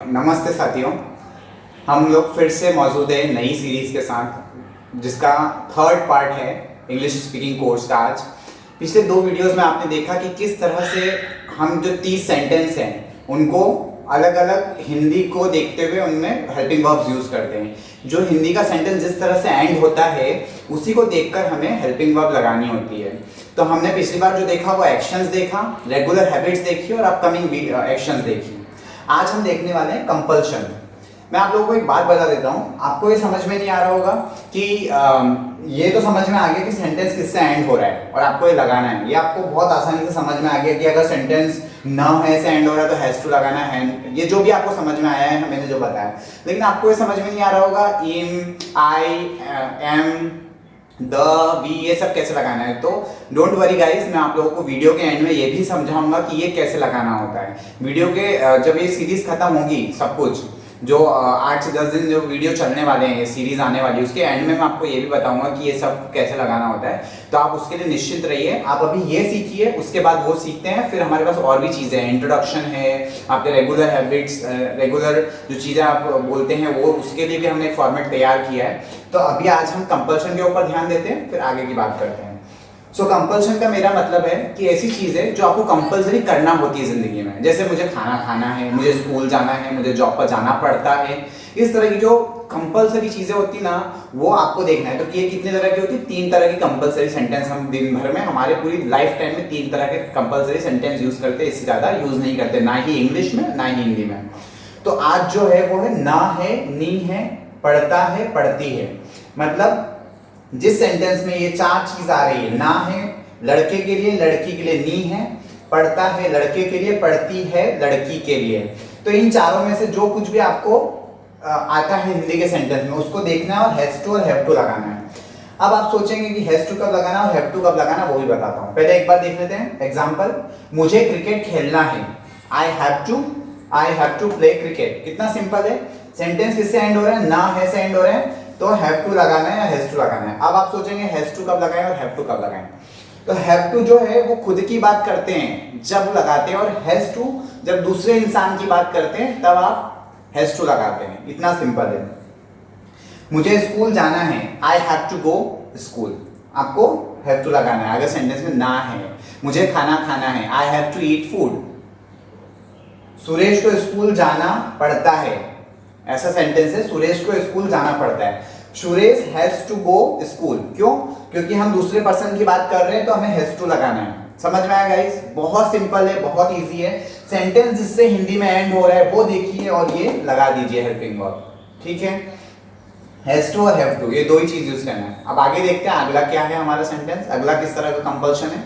नमस्ते साथियों, हम लोग फिर से मौजूद है नई सीरीज़ के साथ जिसका थर्ड पार्ट है इंग्लिश स्पीकिंग कोर्स का। आज पिछले दो वीडियोस में आपने देखा कि किस तरह से हम जो 30 सेंटेंस हैं उनको अलग अलग हिंदी को देखते हुए उनमें हेल्पिंग वर्ब्स यूज़ करते हैं। जो हिंदी का सेंटेंस जिस तरह से एंड होता है उसी को देखकर हमें हेल्पिंग वर्ब लगानी होती है। तो हमने पिछली बार जो देखा वो एक्शंस देखा, रेगुलर हैबिट्स देखी और अपकमिंग एक्शंस देखी। आज हम देखने वाले हैं कंपल्शन। मैं आप लोगों को एक बात बता देता हूँ, आपको ये समझ में नहीं आ रहा होगा कि ये तो समझ में आ गया कि सेंटेंस किससे एंड हो रहा है और आपको ये लगाना है। ये आपको बहुत आसानी से समझ में आ गया कि अगर सेंटेंस न है से एंड हो रहा है तो हैज टू लगाना है। ये जो भी आपको समझ में आया है मैंने जो बताया, लेकिन आपको ये समझ में नहीं आ रहा होगा इन, आई, एम, द, वी, ये सब कैसे लगाना है। तो डोंट वरी गाइस, मैं आप लोगों को वीडियो के एंड में ये भी समझाऊंगा कि ये कैसे लगाना होता है। वीडियो के जब ये सीरीज खत्म होगी, सब कुछ जो 8 से 10 दिन जो वीडियो चलने वाले हैं, ये सीरीज आने वाली है, उसके एंड में मैं आपको ये भी बताऊंगा कि ये सब कैसे लगाना होता है। तो आप उसके लिए निश्चिंत रहिए। आप अभी ये सीखिए, उसके बाद वो सीखते हैं। फिर हमारे पास और भी चीज़ें हैं, इंट्रोडक्शन है, आपके रेगुलर हैबिट्स, रेगुलर जो चीज़ें आप बोलते हैं वो, उसके लिए भी हमने एक फॉर्मेट तैयार किया है। तो अभी आज हम कंपल्शन के ऊपर ध्यान देते हैं, फिर आगे की बात करते हैं। सो कंपल्शन का मेरा मतलब है कि ऐसी चीज़ है जो आपको कंपल्सरी करना होती है ज़िंदगी में। जैसे मुझे खाना खाना है, मुझे स्कूल जाना है, मुझे जॉब पर जाना पड़ता है। इस तरह की जो कंपल्सरी चीज़ें होती ना, वो आपको देखना है। तो ये कितने तरह की होती है? 3 तरह की कंपल्सरी सेंटेंस हम दिन भर में, हमारे पूरी लाइफ टाइम में 3 तरह के कंपल्सरी सेंटेंस यूज़ करते हैं। इससे ज़्यादा यूज़ नहीं करते, ना ही इंग्लिश में ना ही हिंदी में। तो आज जो है वो है ना है, नी है, पढ़ता है, पढ़ती है। मतलब जिस सेंटेंस में ये 4 चीज आ रही है, ना है लड़के के लिए, लड़की के लिए नी है, पढ़ता है लड़के के लिए, पढ़ती है लड़की के लिए। तो इन चारों में से जो कुछ भी आपको आता है हिंदी के सेंटेंस में, उसको देखना है और हैज टू और हैव टू लगाना है। अब आप सोचेंगे कि हैज टू कब लगाना और हैव टू कब लगाना, वो भी बताता हूं। पहले एक बार देख लेते हैं एग्जांपल। मुझे क्रिकेट खेलना है, I have to play cricket. कितना सिंपल है। सेंटेंस किससे एंड हो रहा है? ना है से एंड हो रहा है, तो हैव टू लगाना है या हैज टू लगाना है। अब आप सोचेंगे हैज टू कब लगाएं और हैव टू कब लगाएं। तो हैव टू जो है वो खुद की बात करते हैं जब लगाते हैं, और हैज टू जब दूसरे इंसान की बात करते हैं तब आप हैज टू लगाते हैं। इतना सिंपल है। मुझे स्कूल जाना है, I have to go school, आपको हैव टू लगाना है अगर सेंटेंस में ना है। मुझे खाना खाना है, I have to eat food. Suresh को स्कूल जाना पड़ता है, ऐसा सेंटेंस है, सुरेश को स्कूल जाना पड़ता है। Suresh has to go school. क्यों? क्योंकि हम दूसरे पर्सन की बात कर रहे हैं तो हमें हैज टू लगाना है। समझ में आया गाइस? बहुत सिंपल है, बहुत इजी है। सेंटेंस जिससे हिंदी में एंड हो रहा है वो देखिए और ये लगा दीजिए हेल्पिंग वर्ब। ठीक है, हैज टू और हैव टू, ये दो ही चीज यूज करना है। अब आगे देखते हैं अगला क्या है हमारा सेंटेंस, अगला किस तरह का कंपल्शन है।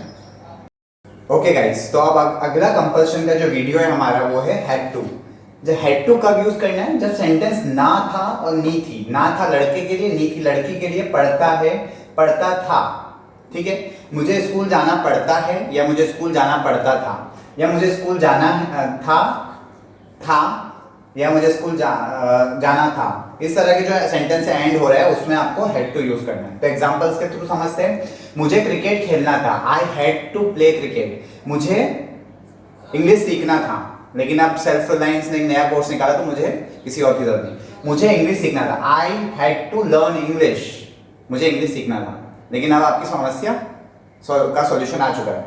ओके गाइस, तो अब अगला कंपल्शन का जो वीडियो है हमारा वो है हैड टू। जब हैड टू कब यूज करना है? जब सेंटेंस ना था और नी थी। ना था लड़के के लिए, नी थी लड़की के लिए। पढ़ता है, पढ़ता था। ठीक है, मुझे स्कूल जाना पड़ता है या मुझे स्कूल जाना पड़ता था, या मुझे स्कूल जाना था या मुझे स्कूल जाना था। इस तरह के जो सेंटेंस एंड हो रहा है उसमें आपको हैड टू यूज करना है। तो एग्जांपल्स के थ्रू समझते हैं। मुझे क्रिकेट खेलना था, I had to play cricket. मुझे इंग्लिश सीखना था, लेकिन अब सेल्फ रिलायंस ने एक नया कोर्स निकाला तो मुझे किसी और की जरूरत नहीं। मुझे इंग्लिश सीखना था, I had to learn English. मुझे इंग्लिश सीखना था, लेकिन अब आपकी समस्या का सॉल्यूशन आ चुका है।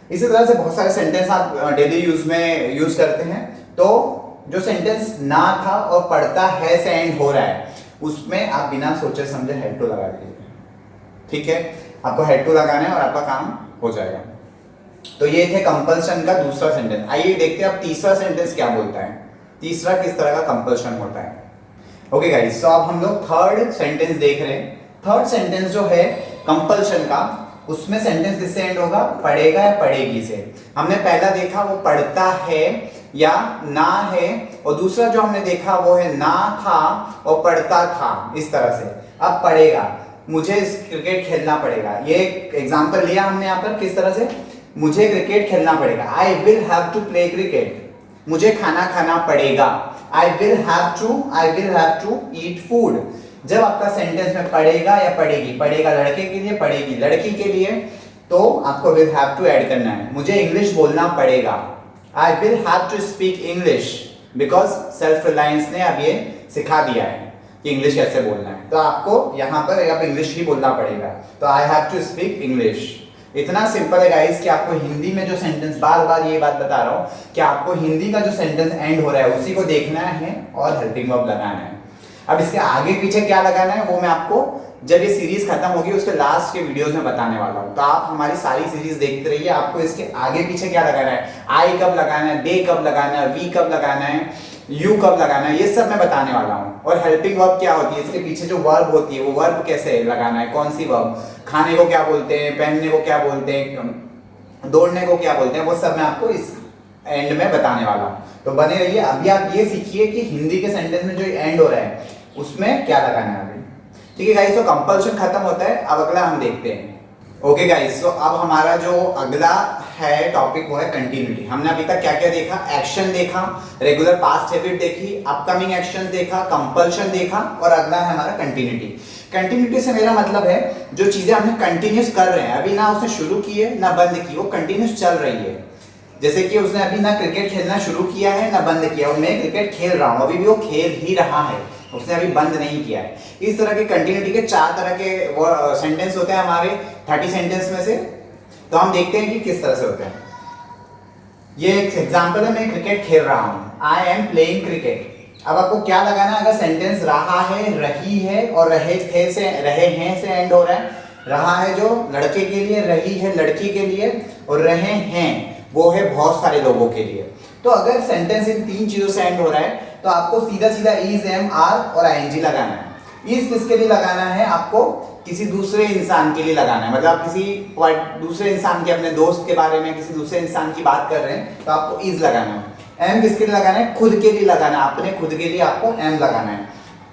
इसी तरह से बहुत सारे सेंटेंस आप डेली यूज में यूज करते हैं। तो जो सेंटेंस ना था और पढ़ता है से एंड हो रहा है उसमें आप बिना सोचे समझे हैड टू लगा दीजिए। ठीक है, आपको हैड टू लगाना है और आपका काम हो जाएगा। तो ये थे कंपल्शन का दूसरा सेंटेंस। आइए देखते हैं अब तीसरा सेंटेंस क्या बोलता है, तीसरा किस तरह का कंपल्शन होता है। ओके गाइस, तो अब हम लोग थर्ड सेंटेंस देख रहे हैं। थर्ड सेंटेंस जो है कंपल्शन का, उसमें सेंटेंस किससे एंड होगा? पढ़ेगा या पढ़ेगी से। हमने पहला देखा वो पढ़ता है या ना है, और दूसरा जो हमने देखा वो है ना था और पढ़ता था, इस तरह से। अब पढ़ेगा, मुझे क्रिकेट खेलना पड़ेगा। ये एग्जाम्पल लिया हमने यहाँ पर किस तरह से, मुझे क्रिकेट खेलना पड़ेगा, I will have to play cricket. मुझे खाना खाना पड़ेगा, I will have to eat food. जब आपका सेंटेंस में पढ़ेगा या पढ़ेगी, पढ़ेगा लड़के के लिए, पढ़ेगी लड़की के लिए, तो आपको विल हैव टू ऐड करना है। मुझे इंग्लिश बोलना पड़ेगा, I will have to speak English. Because self reliance ने अब ये सिखा दिया है कि इंग्लिश कैसे बोलना है। तो आपको यहाँ पर अब इंग्लिश ही बोलना पड़ेगा। तो I have to speak English. इतना सिंपल है गाइस कि आपको हिंदी में जो सेंटेंस, बार बार ये बात बता रहा हूँ कि आपको हिंदी का जो सेंटेंस एंड हो रहा है उसी को देखना है और हेल्पिंग वर्ब लगाना है। अब इसके आगे पीछे क्या लगाना है वो मैं आपको जब ये सीरीज खत्म होगी उसके लास्ट के वीडियोस में बताने वाला हूँ। तो आप हमारी सारी सीरीज देखते रहिए। आपको इसके आगे पीछे क्या लगाना है, आई कब लगाना है, दे कब लगाना है, वी कब लगाना है, यू कब लगाना है, ये सब मैं बताने वाला हूँ। और हेल्पिंग वर्ब क्या होती है, इसके पीछे जो वर्ब होती है वो वर्ब कैसे लगाना है, कौन सी वर्ब, खाने को क्या बोलते हैं, पहनने को क्या बोलते हैं, दौड़ने को क्या बोलते हैं, वो सब मैं आपको इस एंड में बताने वाला हूँ। तो बने रहिए। अभी आप ये सीखिए कि हिंदी के सेंटेंस में जो एंड हो रहा है उसमें क्या लगाना है अभी। ठीक है गाइस, तो कंपल्शन खत्म होता है। अब अगला हम देखते हैं। ओके गाइस, तो अब हमारा जो अगला है टॉपिक वो है कंटिन्यूटी। हमने अभी तक क्या क्या देखा, एक्शन देखा, रेगुलर पास्ट हैबिट देखी, अपकमिंग एक्शन देखा, कंपल्शन देखा, और अगला है हमारा कंटिन्यूटी। कंटिन्यूटी से मेरा मतलब है जो चीजें हमने कंटिन्यूस कर रहे हैं, अभी ना उसने शुरू की है ना बंद की, वो कंटिन्यूस चल रही है। जैसे कि उसने अभी ना क्रिकेट खेलना शुरू किया है ना बंद किया, मैं क्रिकेट खेल रहा हूँ, अभी भी वो खेल ही रहा है, उसने अभी बंद नहीं किया है। इस तरह के कंटिन्यूटी के 4 तरह के सेंटेंस होते हैं हमारे 30 सेंटेंस में से। तो हम देखते हैं कि किस तरह से होते हैं। ये एक एग्जांपल है, मैं क्रिकेट खेल रहा हूँ, आई एम प्लेइंग क्रिकेट। अब आपको क्या लगाना है, अगर सेंटेंस रहा है, रही है और रहे थे से, रहे हैं से एंड हो रहा है। रहा है जो लड़के के लिए, रही है लड़की के लिए, और रहे हैं वो है बहुत सारे लोगों के लिए। तो अगर सेंटेंस इन 3 चीजों से एंड हो रहा है तो आपको सीधा सीधा इज, एम, आर और आईएनजी लगाना है। इज किसके लिए लगाना है, आपको किसी दूसरे इंसान के लिए लगाना है। मतलब किसी दूसरे इंसान के, अपने दोस्त के बारे में किसी दूसरे इंसान की बात कर रहे हैं तो आपको इज लगाना है। एम किसके लिए लगाना है, खुद के लिए लगाना है, अपने खुद के लिए आपको एम लगाना है।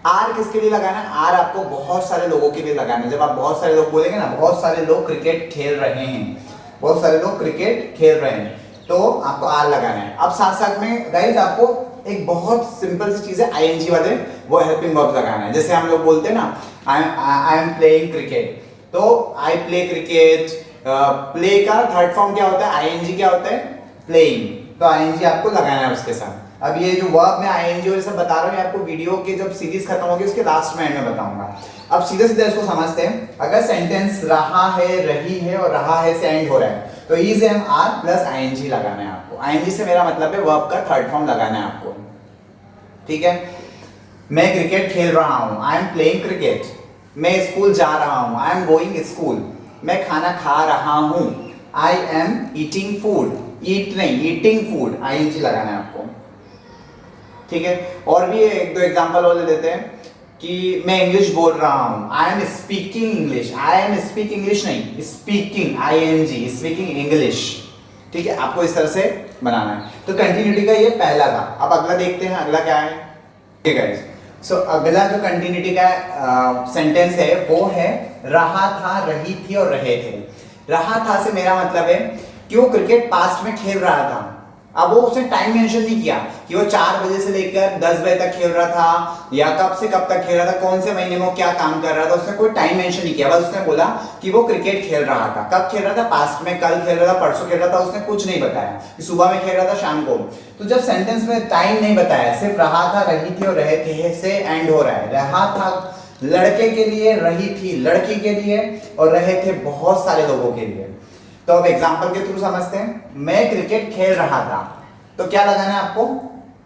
आर किसके लिए लगाना है, आर आपको बहुत सारे लोगों के लिए लगाना है। जब आप बहुत सारे लोग बोलेंगे ना, बहुत सारे लोग क्रिकेट खेल रहे हैं, बहुत सारे लोग क्रिकेट खेल रहे हैं, तो आपको आर लगाना है। अब साथ साथ में गाइस आपको एक बहुत सिंपल सी चीज है, आईएनजी वाले वो हेल्पिंग वर्ब लगाना है। जैसे हम लोग बोलते हैं ना, आई एम प्लेइंग क्रिकेट, तो आई प्ले क्रिकेट। प्ले का थर्ड फॉर्म क्या होता है, आईएनजी क्या होता है, प्लेइंग। तो आईएनजी आपको लगाना है उसके साथ। अब ये जो वर्ब में आईएनजी और सब बता रहा हूँ, आपको वीडियो के जब सीरीज खत्म होगी उसके लास्ट में मैं बताऊंगा। अब सीधा सीधा इसको समझते हैं। अगर सेंटेंस रहा है, रही है और रहा है से एंड हो रहा है तो is, am, are plus ING लगाना है आपको। आईएनजी से मेरा मतलब है वर्ब का थर्ड फॉर्म लगाना है आपको। ठीक है, मैं क्रिकेट खेल रहा हूं, आई एम प्लेइंग क्रिकेट। मैं स्कूल जा रहा हूं, आई एम गोइंग स्कूल। मैं खाना खा रहा हूं, आई एम ईटिंग फूड। ईट नहीं, ईटिंग फूड, आईएनजी लगाना है आपको। ठीक है, और भी एक दो एग्जांपल और ले लेते हैं कि मैं इंग्लिश बोल रहा हूं, I am speaking English. I am speak English नहीं, स्पीकिंग, आईएनजी, स्पीकिंग इंग्लिश। ठीक है, आपको इस तरह से बनाना है। तो कंटिन्यूटी का ये पहला था। अब अगला देखते हैं, अगला क्या है। ठीक है, सो अगला जो कंटिन्यूटी का सेंटेंस है वो है रहा था, रही थी और रहे थे। रहा था से मेरा मतलब है कि वो क्रिकेट पास्ट में खेल रहा था। अब वो उसने टाइम मेंशन नहीं किया कि वो 4 बजे से लेकर 10 बजे तक खेल रहा था या कब से कब तक खेल रहा था, कौन से महीने में वो क्या काम कर रहा था, उसने कोई टाइम मेंशन नहीं किया। बस उसने बोला कि वो क्रिकेट खेल रहा था। कब खेल रहा था, पास्ट में, कल खेल रहा था, परसों खेल रहा था, उसने कुछ नहीं बताया कि सुबह में खेल रहा था, शाम को। तो जब सेंटेंस में टाइम नहीं बताया, सिर्फ रहा था, रही थी और रहे थे से एंड हो रहा है। रहा था लड़के के लिए, रही थी लड़की के लिए और रहे थे बहुत सारे लोगों के लिए। तो अब एग्जांपल के थ्रू समझते हैं। मैं क्रिकेट खेल रहा था, तो क्या लगाना है आपको,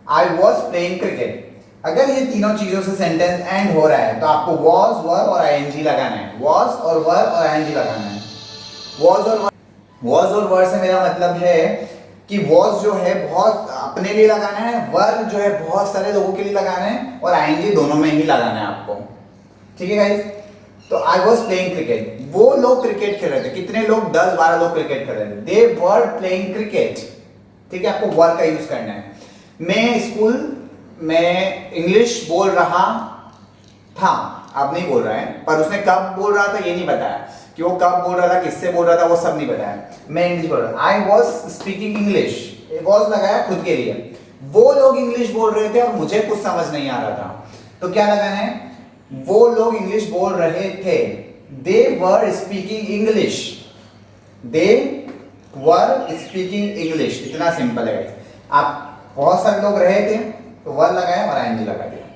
आई वॉज प्लेइंग क्रिकेट। अगर ये तीनों चीजों से सेंटेंस एंड हो रहा है तो आपको वॉज, वर और आईएनजी लगाना है। वॉज और वर और आईएनजी लगाना है। वॉज और वर से मेरा मतलब है कि वॉज जो है बहुत अपने लिए लगाना है, वर जो है बहुत सारे लोगों के लिए लगाना है, और आईएनजी दोनों में ही लगाना है आपको। ठीक है गाइस, तो आई वॉज प्लेइंग क्रिकेट, वो लोग क्रिकेट खेल रहे थे। कितने लोग, 10-12 लोग क्रिकेट खेल रहे थे। They were playing cricket. ठीक है, आपको वर का यूज करना है। मैं स्कूल में इंग्लिश बोल रहा था, अब नहीं बोल रहा है, पर उसने कब बोल रहा था ये नहीं बताया कि वो कब बोल रहा था, किससे बोल रहा था, वो सब नहीं बताया। मैं इंग्लिश बोल रहा, I was speaking English, was लगाया खुद के लिए। वो लोग इंग्लिश बोल रहे थे और मुझे कुछ समझ नहीं आ रहा था, तो क्या लगाना है, वो लोग इंग्लिश बोल रहे थे। They were speaking English, they were speaking English. इतना सिंपल है। आप बहुत सारे लोग रहे थे, तो वर लगाया और आईएनजी लगा दिया।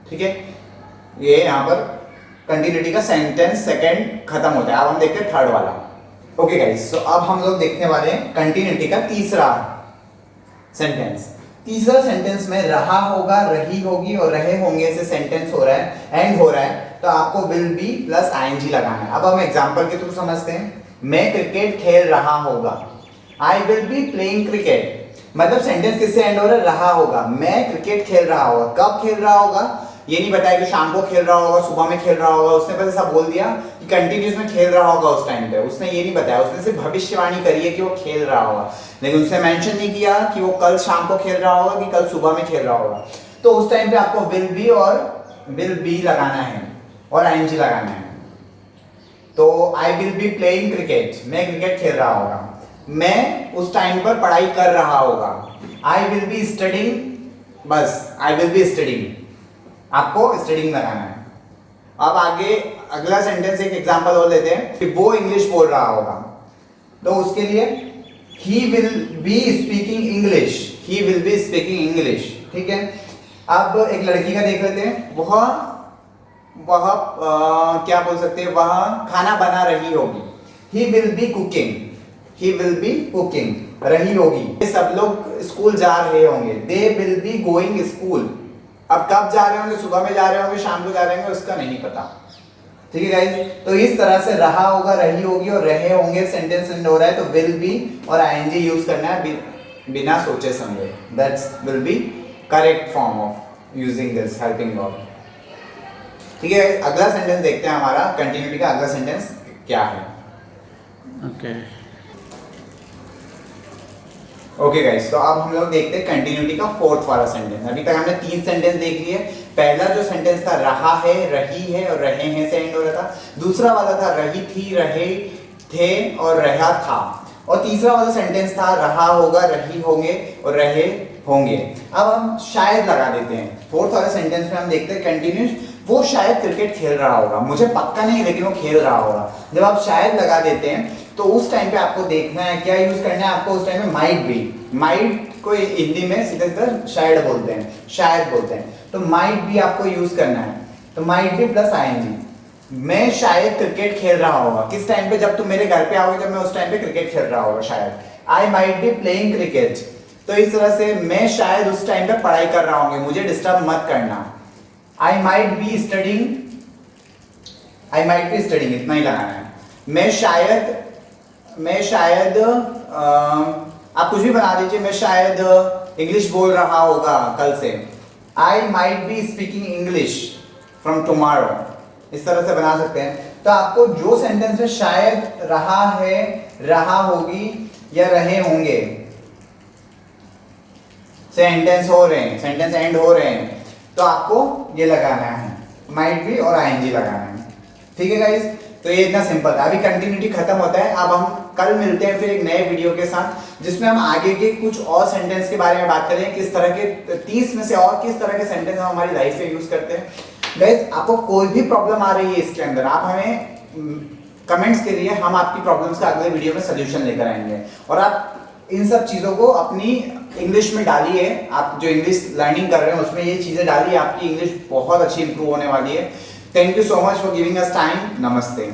ठीक है, ये यहाँ पर कंटिन्यूटी का सेंटेंस सेकंड खत्म होता है। अब हम देखते हैं थर्ड वाला। ओके गाइस, तो अब हम लोग देखने वाले हैं कंटिन्यूटी का तीसरा सेंटेंस। तीसरा सेंटेंस में रहा होगा, रही होगी और रहे होंगे से सेंटेंस हो रहा है, एंड हो रहा है, तो आपको विल बी प्लस आईएनजी लगाना है। अब हम एग्जांपल के थ्रू समझते हैं। मैं क्रिकेट खेल रहा होगा, I will be playing cricket. मतलब सेंटेंस किससे एंड हो रहा है? रहा होगा। मैं क्रिकेट खेल रहा होगा। कब खेल रहा होगा ये नहीं बताया कि शाम को खेल रहा होगा, सुबह में खेल रहा होगा। उसने बस ऐसा बोल दिया कि कंटिन्यूस में खेल रहा होगा उस टाइम पे। उसने ये नहीं बताया, उसने सिर्फ भविष्यवाणी करी है कि वो खेल रहा होगा, लेकिन उसने मेंशन नहीं किया कि वो कल शाम को खेल रहा होगा कि कल सुबह में खेल रहा होगा। तो उस टाइम पे आपको विल बी और विल बी लगाना है और आईएनजी लगाना है। तो I will be playing cricket, मैं क्रिकेट खेल रहा होगा। मैं उस टाइम पर पढ़ाई कर रहा होगा। आई विल बी स्टडिंग, बस आई विल बी स्टडिंग, आपको स्टडिंग लगाना है। अब आगे अगला सेंटेंस एक एग्जांपल और लेते हैं कि वो इंग्लिश बोल रहा होगा। तो उसके लिए he will be speaking English, he will be speaking English. ठीक है, अब एक लड़की का देख लेते हैं। वह क्या बोल सकते हैं, वह खाना बना रही होगी। He will be cooking, he will be cooking, रही होगी। ये सब लोग स्कूल जा रहे होंगे। They will be going school. अब कब जा रहे होंगे, सुबह में जा रहे होंगे, शाम को जा रहे होंगे, उसका नहीं पता। ठीक है गाइस, तो इस तरह से रहा होगा, रही होगी और रहे होंगे सेंटेंस एंड हो रहा है, तो विल बी और आईएनजी यूज करना है बिना सोचे समझे। That's will be correct form of using this helping verb. ठीक है, अगला सेंटेंस देखते हैं हमारा कंटिन्यूटी का अगला सेंटेंस क्या है। ओके गाइस, तो अब हम लोग देखते हैं कंटिन्यूटी का फोर्थ वाला सेंटेंस। अभी तक हमने 3 सेंटेंस देख लिए। पहला जो सेंटेंस था रहा है, रही है और रहे हैं से एंड हो रहा था। दूसरा वाला था रही थी, रहे थे और रहा था। और तीसरा वाला सेंटेंस था रहा होगा, रही होंगे और रहे होंगे। अब हम शायद लगा देते हैं। फोर्थ वाले सेंटेंस में हम देखते हैं कंटिन्यूस, वो शायद क्रिकेट खेल रहा होगा। मुझे पक्का नहीं, लेकिन वो खेल रहा होगा। जब आप शायद लगा देते हैं तो उस टाइम पे आपको देखना है क्या यूज करना है आपको। उस टाइम में माइट बी, माइट को हिंदी में सीधे सीधे शायद बोलते हैं, शायद बोलते हैं। तो माइट बी आपको यूज करना है। तो माइट बी प्लस आईएनजी। मैं शायद क्रिकेट खेल रहा होगा। किस टाइम पे? जब तुम मेरे घर पे आओगे, जब मैं उस टाइम पे क्रिकेट खेल रहा होगा शायद। I might be playing cricket. तो इस तरह से मैं शायद उस टाइम पे पढ़ाई कर रहा हूँ, मुझे डिस्टर्ब मत करना। I might be studying, I might be studying, इतना ही लगाना है। मैं शायद आप कुछ भी बना दीजिए। मैं शायद इंग्लिश बोल रहा होगा कल से। I might be speaking English from tomorrow. इस तरह से बना सकते हैं। तो आपको जो सेंटेंस में शायद, रहा है, रहा होगी या रहे होंगे सेंटेंस हो रहे हैं, सेंटेंस एंड हो रहे हैं, तो आपको ये लगाना है, माइट बी और आईएनजी लगाना है। ठीक है गाइस, तो ये इतना सिंपल है। अभी कंटिन्यूटी खत्म होता है। अब हम कल मिलते हैं फिर एक नए वीडियो के साथ, जिसमें हम आगे के कुछ और सेंटेंस के बारे में बात करें, किस तरह के 30 में से और किस तरह के सेंटेंस हम हमारी लाइफ में यूज करते हैं। गाइस, आपको कोई भी प्रॉब्लम आ रही है इसके अंदर, आप हमें कमेंट्स करिए, हम आपकी प्रॉब्लम्स का अगले वीडियो में सोल्यूशन लेकर आएंगे। और आप इन सब चीज़ों को अपनी इंग्लिश में डालिए। आप जो इंग्लिश लर्निंग कर रहे हैं उसमें ये चीज़ें डालिए, आपकी इंग्लिश बहुत अच्छी इंप्रूव होने वाली है। Thank you so much for giving us time. नमस्ते।